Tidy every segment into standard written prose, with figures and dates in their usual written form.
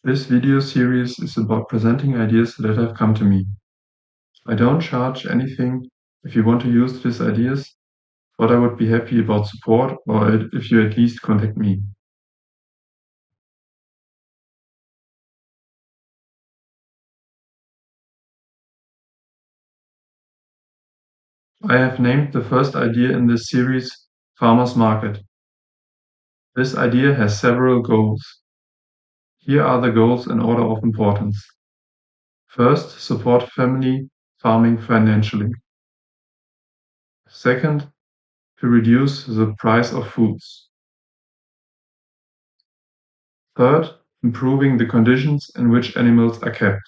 This video series is about presenting ideas that have come to me. I don't charge anything if you want to use these ideas, but I would be happy about support or if you at least contact me. I have named the first idea in this series Farmers Market. This idea has several goals. Here are the goals in order of importance. First, support family farming financially. Second, to reduce the price of foods. Third, improving the conditions in which animals are kept.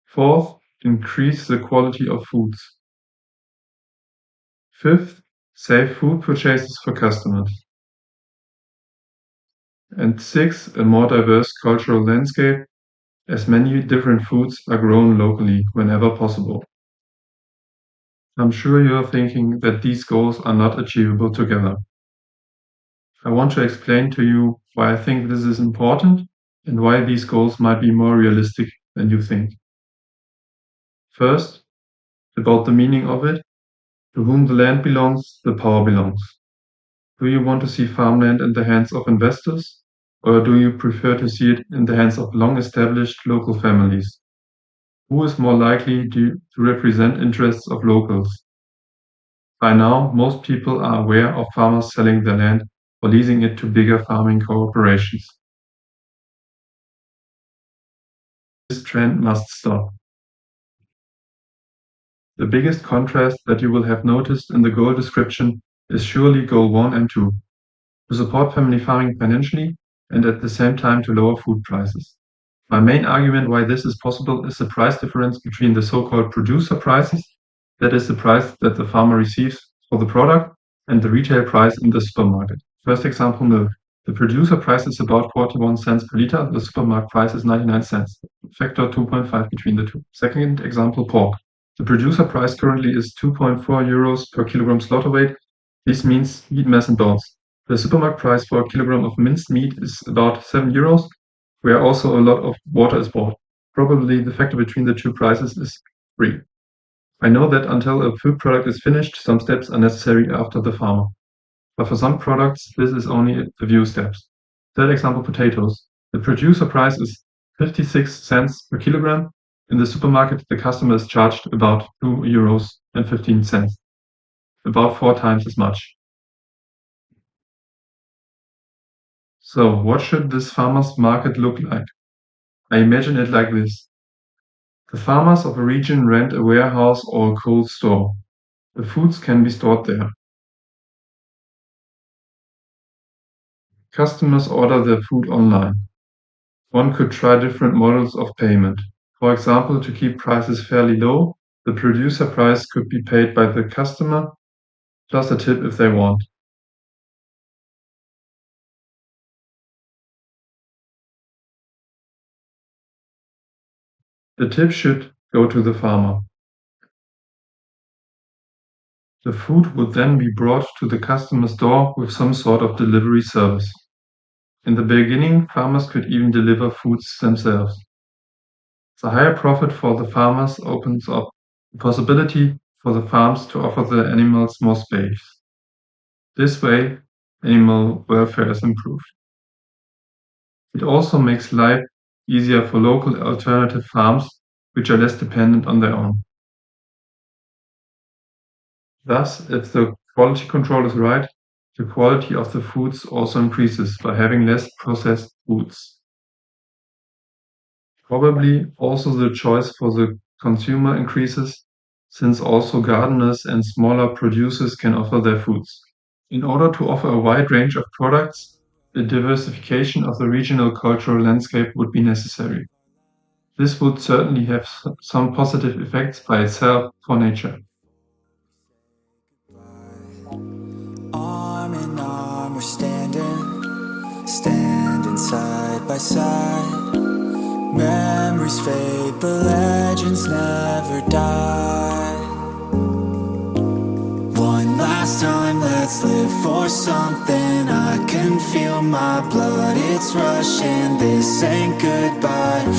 Fourth, increase the quality of foods. Fifth, save food purchases for customers. And sixth, a more diverse cultural landscape, as many different foods are grown locally whenever possible. I'm sure you're thinking that these goals are not achievable together. I want to explain to you why I think this is important and why these goals might be more realistic than you think. First, about the meaning of it. To whom the land belongs, the power belongs. Do you want to see farmland in the hands of investors, or do you prefer to see it in the hands of long-established local families? Who is more likely to represent interests of locals? By now, most people are aware of farmers selling their land or leasing it to bigger farming corporations. This trend must stop. The biggest contrast that you will have noticed in the goal description is surely goal 1 and 2, to support family farming financially and at the same time to lower food prices. My main argument why this is possible is the price difference between the so-called producer prices, that is the price that the farmer receives for the product, and the retail price in the supermarket. First example, milk. The producer price is about 41 cents per liter, the supermarket price is 99 cents. Factor 2.5 between the two. Second example, pork. The producer price currently is 2.4 euros per kilogram slaughter weight. This means meat mass and bones. The supermarket price for a kilogram of minced meat is about 7 euros, where also a lot of water is bought. Probably the factor between the two prices is 3. I know that until a food product is finished, some steps are necessary after the farmer. But for some products, this is only a few steps. Third example, potatoes. The producer price is 56 cents per kilogram. In the supermarket, the customer is charged about 2 euros and 15 cents, about 4 times as much. So what should this farmer's market look like? I imagine it like this. The farmers of a region rent a warehouse or a cold store. The foods can be stored there. Customers order their food online. One could try different models of payment. For example, to keep prices fairly low, the producer price could be paid by the customer, plus a tip if they want. The tip should go to the farmer. The food would then be brought to the customer's door with some sort of delivery service. In the beginning, farmers could even deliver foods themselves. The higher profit for the farmers opens up the possibility for the farms to offer the animals more space. This way, animal welfare is improved. It also makes life easier for local alternative farms, which are less dependent on their own. Thus, if the quality control is right, the quality of the foods also increases by having less processed foods. Probably also the choice for the consumer increases, since also gardeners and smaller producers can offer their foods. In order to offer a wide range of products, a diversification of the regional cultural landscape would be necessary. This would certainly have some positive effects by itself for nature. Arm in arm, we're standing side by side. Memories fade, but legends never die. One last time, let's live for something. I can feel my blood, it's rushing. This ain't goodbye.